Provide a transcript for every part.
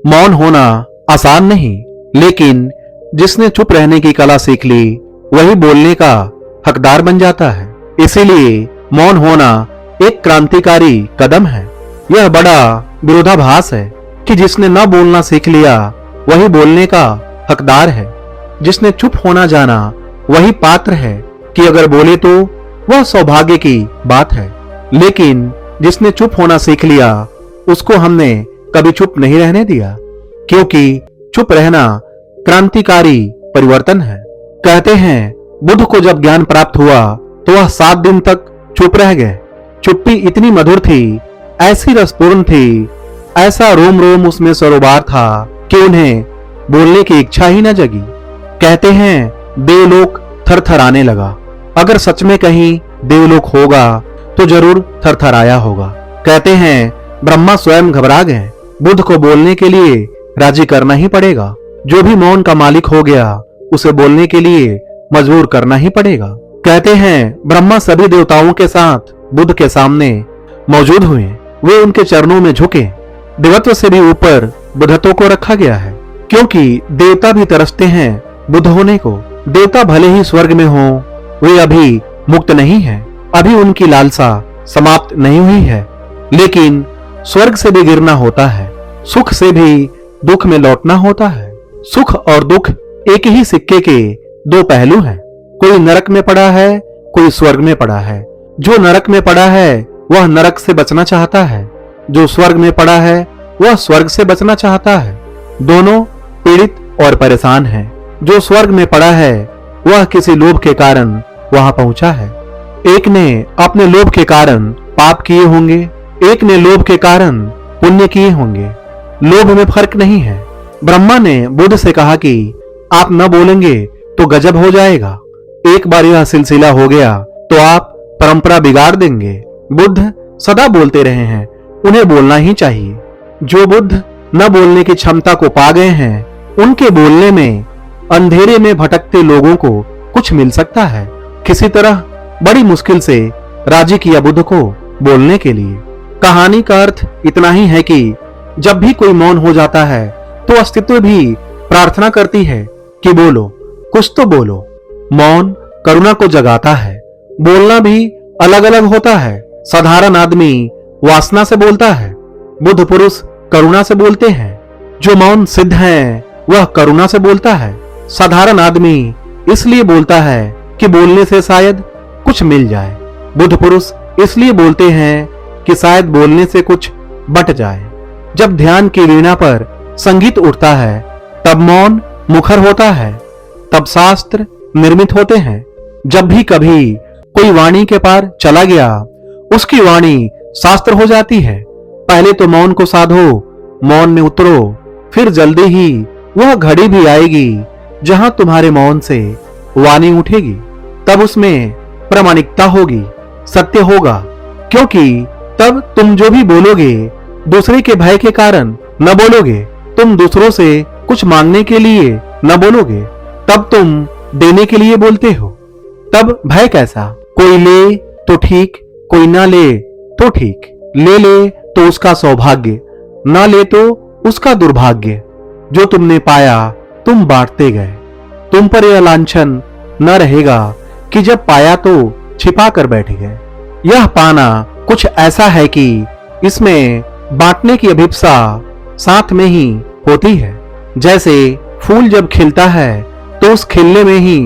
मौन होना आसान नहीं, लेकिन जिसने चुप रहने की कला सीख ली वही बोलने का हकदार बन जाता है। इसीलिए मौन होना एक क्रांतिकारी कदम है। यह बड़ा विरोधाभास है कि जिसने न बोलना सीख लिया वही बोलने का हकदार है। जिसने चुप होना जाना वही पात्र है कि अगर बोले तो वह सौभाग्य की बात है। लेकिन जिसने चुप होना सीख लिया उसको हमने कभी चुप नहीं रहने दिया, क्योंकि चुप रहना क्रांतिकारी परिवर्तन है। कहते हैं बुद्ध को जब ज्ञान प्राप्त हुआ तो वह 7 दिन तक चुप रह गए। चुप्पी इतनी मधुर थी, ऐसी रसपूर्ण थी, ऐसा रोम रोम उसमें सरोबार था कि उन्हें बोलने की इच्छा ही न जगी। कहते हैं देवलोक थरथराने लगा। अगर सच में कहीं देवलोक होगा तो जरूर थरथराया होगा। कहते हैं ब्रह्मा स्वयं घबरा गए। बुद्ध को बोलने के लिए राजी करना ही पड़ेगा। जो भी मौन का मालिक हो गया उसे बोलने के लिए मजबूर करना ही पड़ेगा। कहते हैं ब्रह्मा सभी देवताओं के साथ बुद्ध के सामने मौजूद हुए। वे उनके चरणों में झुके। देवत्व से भी ऊपर बुद्धत्व को रखा गया है, क्योंकि देवता भी तरसते हैं बुद्ध होने को। देवता भले ही स्वर्ग में हो, वे अभी मुक्त नहीं है। अभी उनकी लालसा समाप्त नहीं हुई है। लेकिन स्वर्ग से भी गिरना होता है, सुख से भी दुख में लौटना होता है। सुख और दुख एक ही सिक्के के 2 पहलू हैं। कोई नरक में पड़ा है, कोई स्वर्ग में पड़ा है। जो नरक में पड़ा है वह नरक से बचना चाहता है, जो स्वर्ग में पड़ा है वह स्वर्ग से बचना चाहता है। दोनों पीड़ित और परेशान हैं। जो स्वर्ग में पड़ा है वह किसी लोभ के कारण वहां पहुंचा है। एक ने अपने लोभ के कारण पाप किए होंगे, एक ने लोभ के कारण पुण्य किए होंगे। लोभ में फर्क नहीं है। ब्रह्मा ने बुद्ध से कहा कि आप न बोलेंगे तो गजब हो जाएगा। एक बार यह सिलसिला हो गया तो आप परंपरा बिगाड़ देंगे। बुद्ध सदा बोलते रहे हैं, उन्हें बोलना ही चाहिए। जो बुद्ध न बोलने की क्षमता को पा गए हैं, उनके बोलने में अंधेरे में भटकते लोगों को कुछ मिल सकता है। किसी तरह बड़ी मुश्किल से राजी किया बुद्ध को बोलने के लिए। कहानी का अर्थ इतना ही है कि जब भी कोई मौन हो जाता है तो अस्तित्व भी प्रार्थना करती है कि बोलो, कुछ तो बोलो। मौन करुणा को जगाता है। बोलना भी अलग अलग होता है। साधारण आदमी वासना से बोलता है, बुद्ध पुरुष करुणा से बोलते हैं। जो मौन सिद्ध है वह करुणा से बोलता है। साधारण आदमी इसलिए बोलता है कि बोलने से शायद कुछ मिल जाए। बुद्ध पुरुष इसलिए बोलते हैं कि शायद बोलने से कुछ बट जाए। जब ध्यान की वीणा पर संगीत उठता है तब मौन मुखर होता है, तब शास्त्र निर्मित होते हैं। जब भी कभी कोई वाणी के पार चला गया उसकी वाणी शास्त्र हो जाती है। पहले तो मौन को साधो, मौन में उतरो, फिर जल्दी ही वह घड़ी भी आएगी जहां तुम्हारे मौन से वाणी उठेगी। तब उसमें प्रामाणिकता होगी, सत्य होगा, क्योंकि तब तुम जो भी बोलोगे दूसरे के भय के कारण न बोलोगे। तुम दूसरों से कुछ मांगने के लिए न बोलोगे, तब तुम देने के लिए बोलते हो। तब भय कैसा? कोई ले तो ठीक, कोई ना ले तो ठीक। ले तो उसका सौभाग्य, ना ले तो उसका दुर्भाग्य। जो तुमने पाया तुम बांटते गए। तुम पर यह लांछन न रहेगा कि जब पाया तो छिपा कर बैठ गए। यह पाना कुछ ऐसा है कि इसमें बांटने की अभिप्सा साथ में ही होती है। जैसे फूल जब खिलता है तो उस खिलने में ही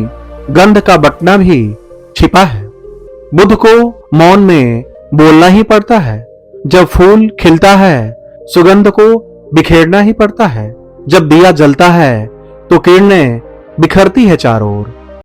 गंध का बटना भी छिपा है। बुद्ध को मौन में बोलना ही पड़ता है। जब फूल खिलता है सुगंध को बिखेरना ही पड़ता है। जब दिया जलता है तो किरणें बिखरती है चारों ओर।